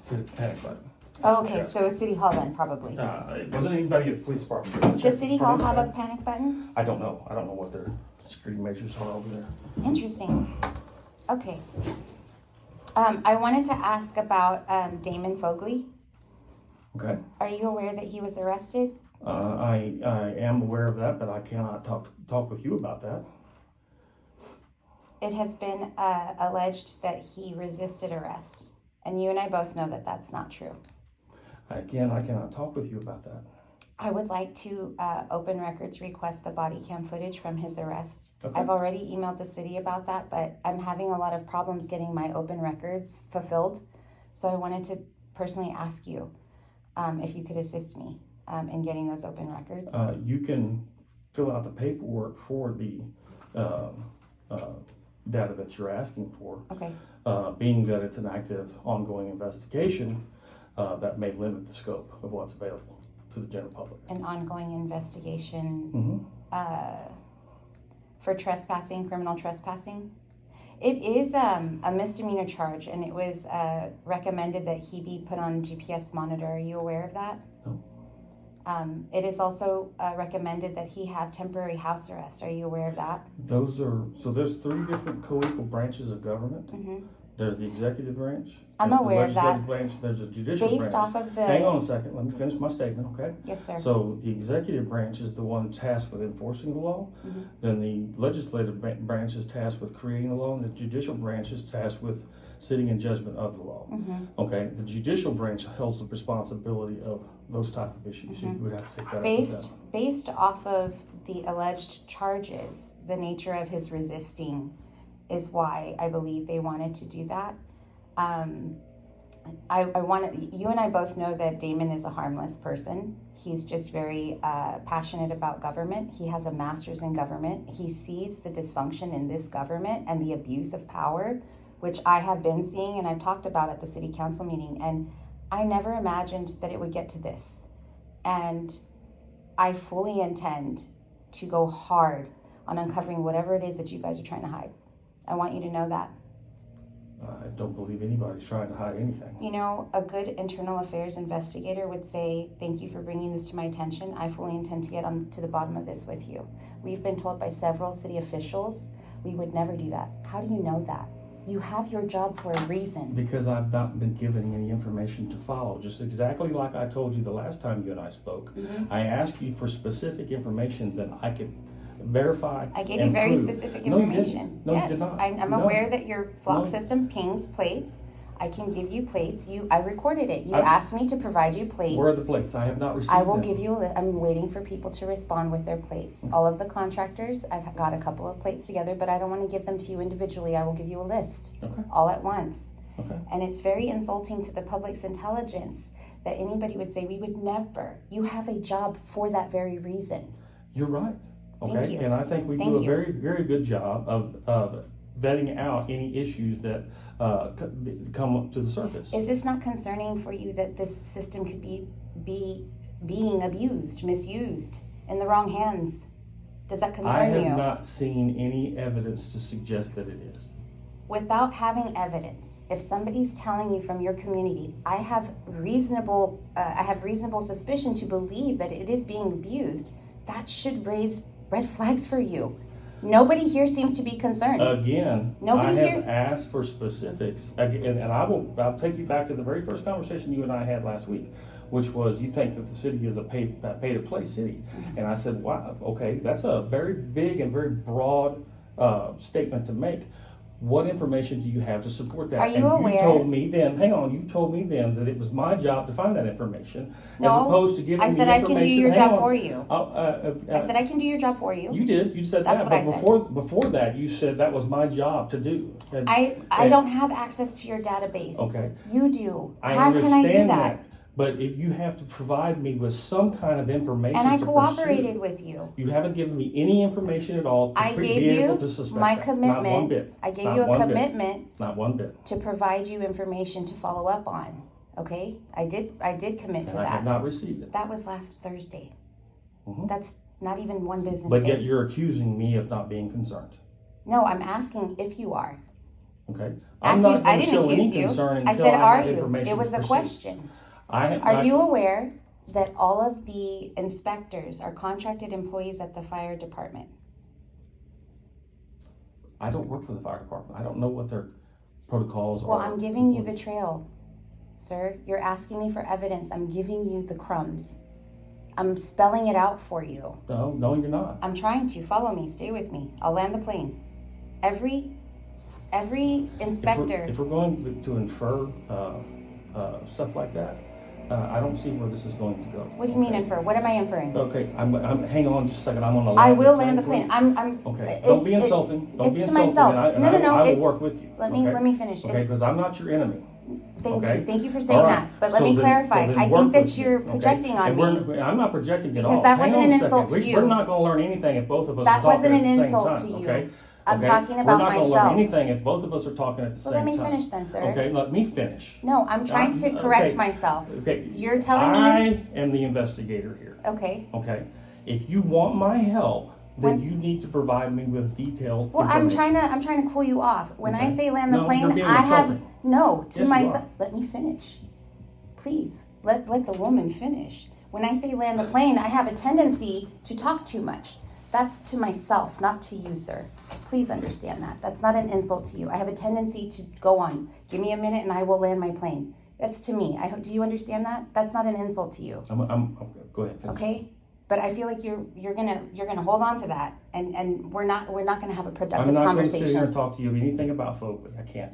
hit a panic button. Oh, okay, so a city hall then, probably. It wasn't anybody at the police department. Does city hall have a panic button? I don't know. I don't know what their security measures are over there. Interesting. Okay. I wanted to ask about Damon Fogley. Okay. Are you aware that he was arrested? I am aware of that, but I cannot talk with you about that. It has been alleged that he resisted arrest, and you and I both know that that's not true. Again, I cannot talk with you about that. I would like to open records request the body cam footage from his arrest. Okay. I've already emailed the city about that, but I'm having a lot of problems getting my open records fulfilled. So I wanted to personally ask you if you could assist me in getting those open records. You can fill out the paperwork for the data that you're asking for. Okay. Being that it's an active, ongoing investigation, that may limit the scope of what's available to the general public. An ongoing investigation Mm-hmm. for trespassing, criminal trespassing. It is a misdemeanor charge, and it was recommended that he be put on GPS monitor. Are you aware of that? No. It is also recommended that he have temporary house arrest. Are you aware of that? There's three different co-equal branches of government. Mm-hmm. There's the executive branch. I'm there's aware of the legislative that. branch. There's a judicial branch. Based off of the... Hang on a second. Let me finish my statement, okay? Yes, sir. So the executive branch is the one tasked with enforcing the law. Mm-hmm. Then the legislative branch is tasked with creating the law, and the judicial branch is tasked with sitting in judgment of the law. Mm-hmm. Okay, the judicial branch holds the responsibility of those type of issues. So you would have to take that up with them. Based off of the alleged charges, the nature of his resisting is why I believe they wanted to do that. You and I both know that Damon is a harmless person. He's just very passionate about government. He has a master's in government. He sees the dysfunction in this government and the abuse of power, which I have been seeing and I've talked about at the city council meeting. And I never imagined that it would get to this. And I fully intend to go hard on uncovering whatever it is that you guys are trying to hide. I want you to know that. I don't believe anybody's trying to hide anything. You know, a good internal affairs investigator would say, thank you for bringing this to my attention. I fully intend to get to the bottom of this with you. We've been told by several city officials we would never do that. How do you know that? You have your job for a reason. Because I've not been given any information to follow. Just exactly like I told you the last time you and I spoke. Mm-hmm. I asked you for specific information that I could verify. I gave you very prove. specific No, you information. didn't. No, yes, you did not. I'm No. aware that your flock No. system pings plates. I can give you plates. I recorded it. You asked me to provide you plates. Where are the plates? I have not received I will them. give you a list. I'm waiting for people to respond with their plates. All of the contractors, I've got a couple of plates together, but I don't want to give them to you individually. I will give you a list. Okay. All at once. Okay. And it's very insulting to the public's intelligence that anybody would say, we would never. You have a job for that very reason. You're right. Okay. Thank you. And I think we Thank do a you. very, very good job of vetting out any issues that come up to the surface. Is this not concerning for you that this system could be being abused, misused, in the wrong hands? Does that concern I have you? not seen any evidence to suggest that it is. Without having evidence, if somebody's telling you from your community, I have reasonable suspicion to believe that it is being abused, that should raise red flags for you. Nobody here seems to be concerned. Again, Nobody I here- have asked for specifics, and I'll take you back to the very first conversation you and I had last week, which was you think that the city is a pay-to-play city, and I said, wow, okay, that's a very big and very broad statement to make. What information do you have to support that? Are you and aware- you told me then, hang on, you told me then that it was my job to find that information, as No, opposed to giving I me said I information. can do your hang job on. for you. I said I can do your job for you. You did. You said That's that. what But I said. before that, you said that was my job to do. And- I and- don't have access to your database. Okay. You do. I How can I do understand that? But if you have to provide me with some kind of information And I to cooperated pursue, with you. you haven't given me any information at all to I gave be able you to suspect my that. commitment. Not one bit. I gave Not you a one bit. commitment Not one bit. to provide you information to follow up on. Okay? I did commit to And I have that. not received it. That was last Thursday. Mhm. That's not even one business But day. yet you're accusing me of not being concerned. No, I'm asking if you are. Okay? I'm not I going to didn't show any accuse you. concern I until said, I are have you? information It was to a pursue. question. I Are you aware that all of the inspectors are contracted employees at the fire department? I don't work for the fire department. I don't know what their protocols are. Well, I'm giving you the trail, sir. You're asking me for evidence. I'm giving you the crumbs. I'm spelling it out for you. No, you're not. I'm trying to. Follow me. Stay with me. I'll land the plane. Every inspector. If we're going to infer stuff like that, I don't see where this is going to go. What do you mean infer? What am I inferring? Okay, I'm hang on just a second. I'm on the I will land the plane. I'm Okay, don't be insulting. Don't be it's to insulting. myself. And I will work with you. Let okay? me finish. Okay, because I'm not your enemy. Thank you for saying All right. that. But let me clarify. I think that you're projecting on me. I'm not projecting at all. Because that Hang wasn't on an a insult second. to you. We're not going to learn anything if both of us That are talking wasn't at an the same insult time. to you. Okay. I'm talking about We're not going to learn myself. anything if both of us are talking at the same Well, time. let me finish then, sir. Okay, let me finish. No, I'm trying to correct myself. Okay. You're telling me. I am the investigator here. Okay. Okay. If you want my help, then When- you need to provide me with detailed Well, information. I'm trying to cool you off. When I Okay. say land the No, plane, you're being I have insulting. no to Yes, you myself. are. Let me finish, please. Let the woman finish. When I say land the plane, I have a tendency to talk too much. That's to myself, not to you, sir. Please understand that. That's not an insult to you. I have a tendency to go on. Give me a minute and I will land my plane. That's to me. Do you understand that? That's not an insult to you. Go ahead. Finish. Okay? But I feel like you're gonna hold on to that, and we're not gonna have a productive I'm not going to conversation. sit here and talk to you anything about folk. I can't.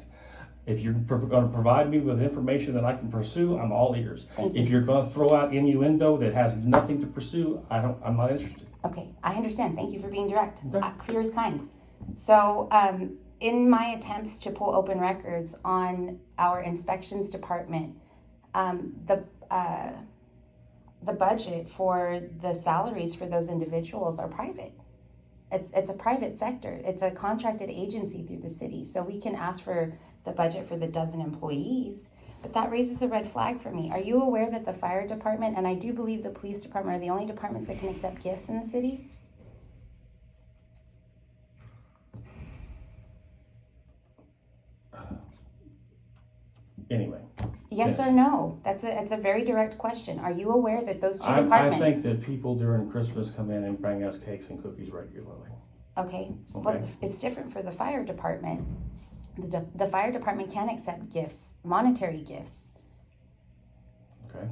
If you're going to provide me with information that I can pursue, I'm all ears. Thank you. If you're going to throw out innuendo that has nothing to pursue, I'm not interested. Okay, I understand. Thank you for being direct. Okay. Clear as kind. So, in my attempts to pull open records on our inspections department, the budget for the salaries for those individuals are private. It's a private sector. It's a contracted agency through the city. So we can ask for the budget for the dozen employees, but that raises a red flag for me. Are you aware that the fire department, and I do believe the police department, are the only departments that can accept gifts in the city? Anyway. Yes or no? It's a very direct question. Are you aware that those two I departments? think that people during Christmas come in and bring us cakes and cookies regularly. Okay, but it's different for the fire department. The fire department can accept gifts, monetary gifts. Okay.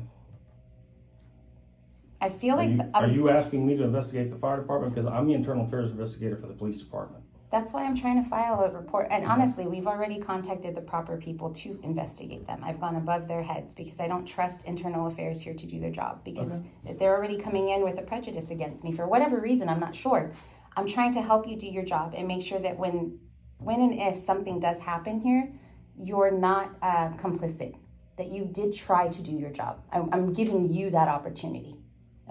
I feel like Are you asking me to investigate the fire department? Because I'm the internal affairs investigator for the police department. that's why I'm trying to file a report. And honestly, we've already contacted the proper people to investigate them. I've gone above their heads because I don't trust internal affairs here to do their job, because they're already coming in with a prejudice against me for whatever reason. I'm not sure. I'm trying to help you do your job and make sure that when and if something does happen here, you're not complicit, that you did try to do your job. I'm giving you that opportunity.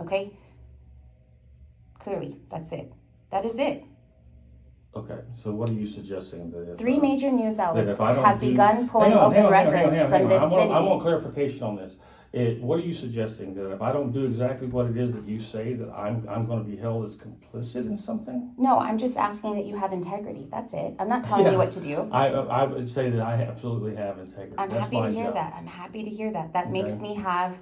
Okay? Clearly, that's it. That is it. Okay, so what are you suggesting? That if, 3 major news outlets if I don't have begun pulling open records from this city. I want clarification on this. What are you suggesting? That if I don't do exactly what it is that you say, that I'm going to be held as complicit in something? No, I'm just asking that you have integrity. That's it. I'm not telling you what to do. I would say that I absolutely have integrity. I'm That's happy my to hear job. that. I'm happy to hear that. That makes Okay. me have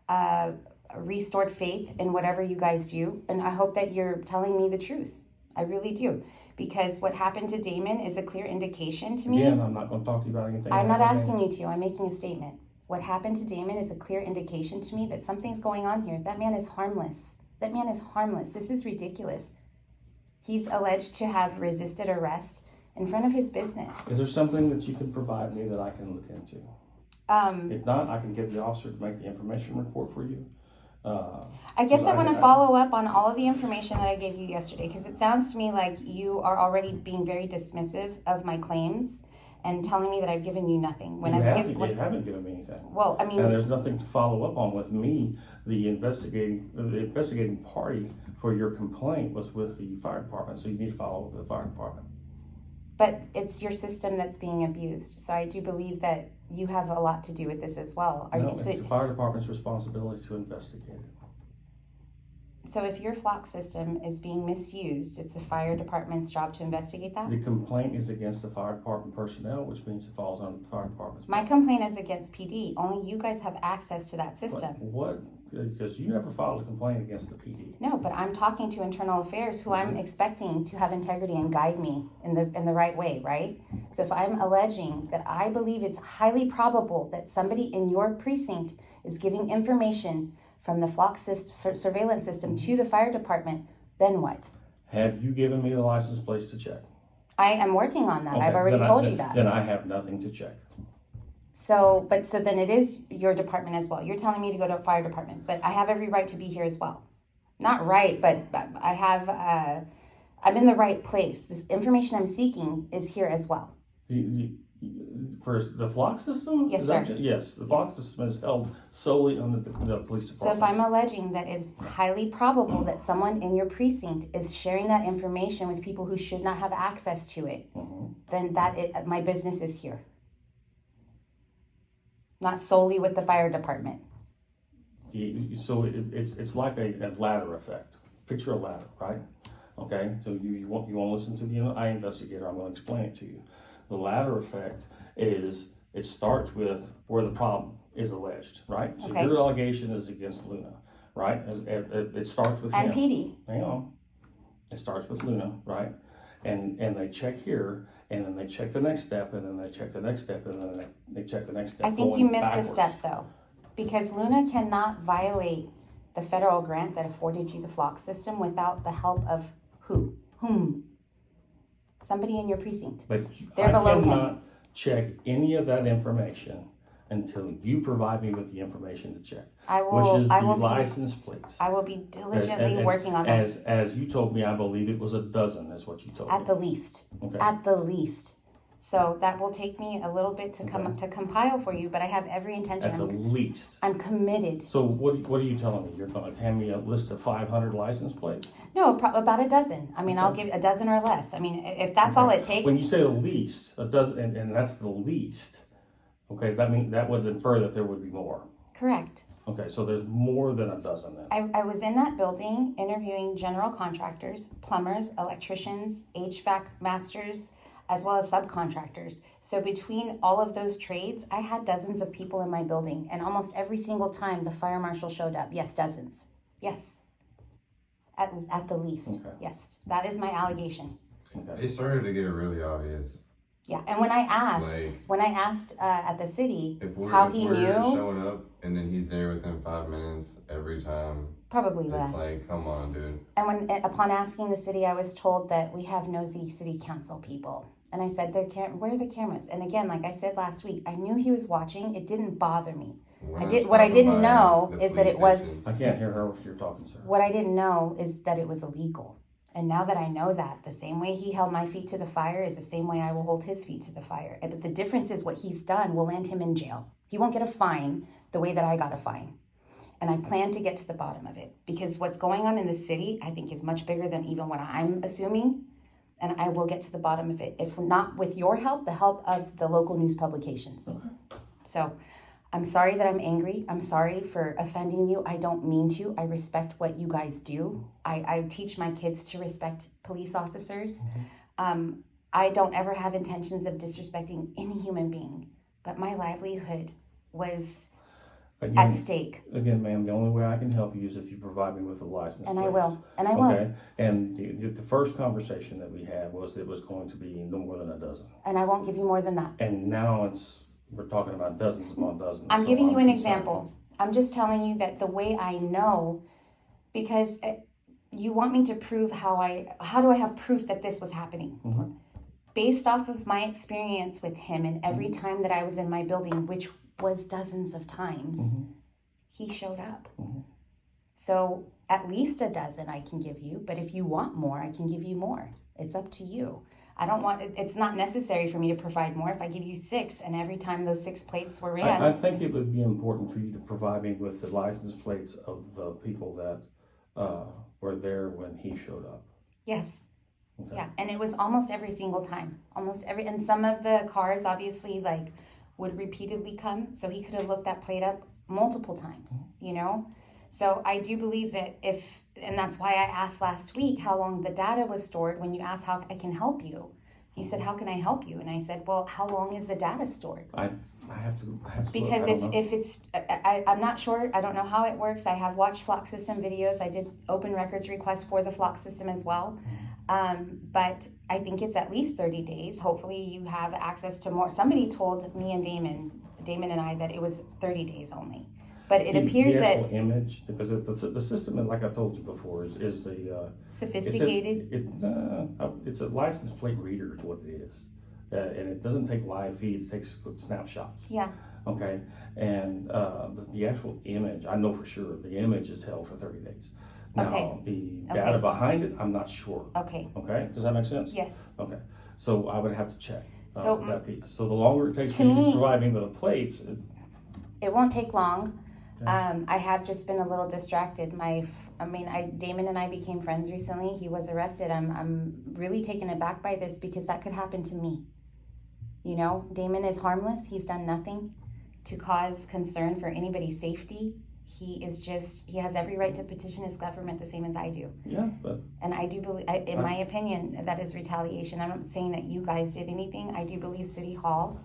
a restored faith in whatever you guys do. And I hope that you're telling me the truth. I really do. Because what happened to Damon is a clear indication to me. Again, I'm not going to talk to you about anything. I'm not asking you to. I'm making a statement. What happened to Damon is a clear indication to me that something's going on here. That man is harmless. That man is harmless. This is ridiculous. He's alleged to have resisted arrest in front of his business. Is there something that you can provide me that I can look into? If not, I can get the officer to make the information report for you. I guess I want to follow up on all of the information that I gave you yesterday, because it sounds to me like you are already being very dismissive of my claims and telling me that I've given you nothing. You haven't given me anything. Well, I mean, And there's nothing to follow up on with me. The investigating party for your complaint was with the fire department, so you need to follow up with the fire department. but it's your system that's being abused. So I do believe that you have a lot to do with this as well. No, it's the fire department's responsibility to investigate it. So if your flock system is being misused, it's the fire department's job to investigate that? The complaint is against the fire department personnel, which means it falls under the fire department's. My complaint is against PD. Only you guys have access to that system. What? Because you never filed a complaint against the PD. No, but I'm talking to internal affairs who I'm expecting to have integrity and guide me in the right way, right? So if I'm alleging that I believe it's highly probable that somebody in your precinct is giving information from the flock surveillance system to the fire department, then what? Have you given me the license plates to check? I am working on that. Okay, I've already told you that. Then I have nothing to check. So then it is your department as well. You're telling me to go to a fire department, but I have every right to be here as well. Not right, but I have, I'm in the right place. This information I'm seeking is here as well. For the flock system? Yes, Is that sir. Yes, the flock system is held solely under the police department. So if I'm alleging that it's highly probable that someone in your precinct is sharing that information with people who should not have access to it, then my business is here. Not solely with the fire department. So it's like a ladder effect. Picture a ladder, right? Okay, so you want to listen to the eye investigator. I'm going to explain it to you. The ladder effect is it starts with where the problem is alleged, right? So Okay. your allegation is against Luna, right? It starts with And him. PD. Hang on. It starts with Luna, right? And they check here, and then they check the next step, and then they check the next step, and then they check the next step. I think going you missed backwards. a step though, because Luna cannot violate the federal grant that afforded you the flock system without the help of whom? Somebody in your precinct. But They're I below him. cannot check any of that information until you provide me with the information to check, I which will. is I the will license plates. I will be diligently And working on that. As you told me, I believe it was a dozen. Is what you told At me. the least. Okay. At the least. So that will take me a little bit to to compile for you, but I have every intention. At the least. I'm committed. So what are you telling me? You're going to hand me a list of 500 license plates? No, about a dozen. I mean, I'll give a dozen or less. I mean, if that's all it takes. When you say the least, a dozen, and that's the least. Okay, that would infer that there would be more. Correct. Okay, so there's more than a dozen then. I was in that building interviewing general contractors, plumbers, electricians, HVAC masters, as well as subcontractors. So between all of those trades, I had dozens of people in my building, and almost every single time the fire marshal showed up. Yes, dozens. Yes. At the least. Okay. Yes. That is my allegation. Okay. It started to get really obvious. Yeah. And when I asked at the city how he knew, showing up and then he's there within 5 minutes every time. probably It's less. like, come on, dude. And upon asking the city, I was told that we have nosy city council people. And I said, where are the cameras? And again, like I said last week, I knew he was watching. It didn't bother me. We're I not did. What I stopping didn't by know the is that police it was. station. I can't hear her if you're talking, sir. What I didn't know is that it was illegal. And now that I know that, the same way he held my feet to the fire is the same way I will hold his feet to the fire. But the difference is what he's done will land him in jail. He won't get a fine the way that I got a fine. And I plan to get to the bottom of it, because what's going on in the city, I think, is much bigger than even what I'm assuming. And I will get to the bottom of it, if not with your help, the help of the local news publications. Okay. So I'm sorry that I'm angry. I'm sorry for offending you. I don't mean to. I respect what you guys do. I teach my kids to respect police officers. I don't ever have intentions of disrespecting any human being, but my livelihood was at stake. Again, ma'am, the only way I can help you is if you provide me with a license. And I plates. will. And I will. Okay. And the first conversation that we had was it was going to be no more than a dozen. And I won't give you more than that. And now we're talking about dozens upon dozens. I'm so giving you an concerned. example. I'm just telling you that the way I know, because you want me to prove how do I have proof that this was happening? Mm-hmm. Based off of my experience with him, and every time that I was in my building, which was dozens of times, he showed up. So at least a dozen I can give you, but if you want more, I can give you more. It's up to you. It's not necessary for me to provide more if I give you 6, and every time those 6 plates were ran. I think it would be important for you to provide me with the license plates of the people that were there when he showed up. Yes. Okay. Yeah, and it was almost every single time. And some of the cars obviously would repeatedly come, so he could have looked that plate up multiple times, you know? So I do believe that and that's why I asked last week how long the data was stored when you asked how I can help you. You said, how can I help you? And I said, well, how long is the data stored? I have to Because look. I don't know. if it's, I'm not sure, I don't know how it works. I have watched Flock System videos. I did open records requests for the Flock System as well. But I think it's at least 30 days. Hopefully you have access to more. Somebody told me and Damon and I, that it was 30 days only. But it appears the that actual image, because the system, like I told you before, is a sophisticated. It's a license plate reader is what it is, and it doesn't take live feed. It takes snapshots. Yeah. Okay, and the actual image, I know for sure the image is held for 30 days. Now Okay. the data behind it, I'm not sure. Okay. Okay, does that make sense? Yes. Okay, so I would have to check So, that piece. So the longer it takes to you to me- provide me with the plates, It won't take long. Okay. I have just been a little distracted. Damon and I became friends recently. He was arrested. I'm really taken aback by this because that could happen to me. You know, Damon is harmless. He's done nothing to cause concern for anybody's safety. He has every right to petition his government the same as I do. yeah, but And I do believe, in my opinion, that is retaliation. I'm not saying that you guys did anything. I do believe City Hall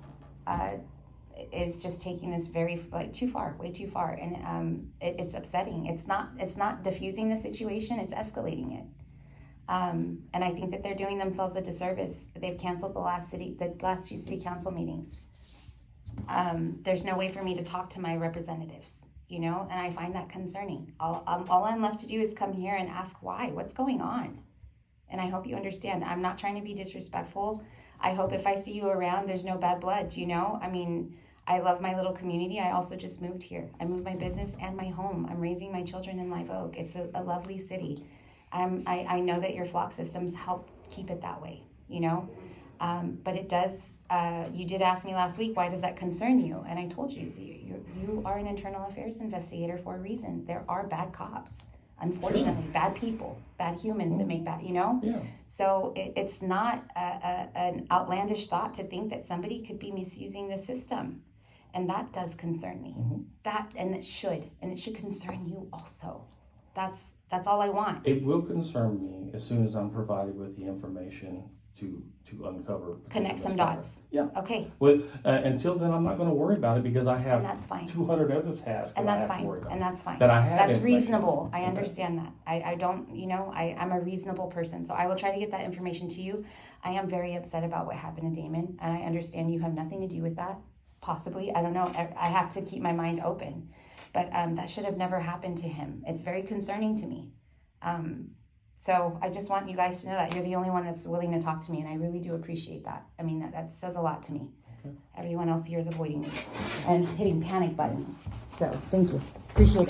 is just taking this too far, way too far, and it's upsetting. It's not diffusing the situation; it's escalating it. And I think that they're doing themselves a disservice. They've canceled the last two city council meetings. There's no way for me to talk to my representatives, you know, and I find that concerning. All I'm left to do is come here and ask why, what's going on, and I hope you understand. I'm not trying to be disrespectful. I hope if I see you around, there's no bad blood, you know? I mean, I love my little community. I also just moved here. I moved my business and my home. I'm raising my children in Live Oak. It's a lovely city. I know that your Flock systems help keep it that way, you know? But it does, you did ask me last week, why does that concern you? And I told you, you are an internal affairs investigator for a reason. There are bad cops. Unfortunately, bad people, bad humans that make bad, you know? yeah. So it's not an outlandish thought to think that somebody could be misusing the system. And that does concern me. It should concern you also. That's all I want. It will concern me as soon as I'm provided with the information to uncover. Connect some misconduct. dots. Yeah. Okay, Until then, I'm not going to worry about it because I have and that's fine. 200 other tasks And that I that's have to worry fine. about. And that's fine. That I have That's information reasonable. on. I Okay. understand that. I don't, you know, I'm a reasonable person. So I will try to get that information to you. I am very upset about what happened to Damon. And I understand you have nothing to do with that. Possibly. I don't know. I have to keep my mind open. But that should have never happened to him. It's very concerning to me. So I just want you guys to know that you're the only one that's willing to talk to me. And I really do appreciate that. I mean, that says a lot to me. Everyone else here is avoiding me and hitting panic buttons. So thank you. Appreciate it.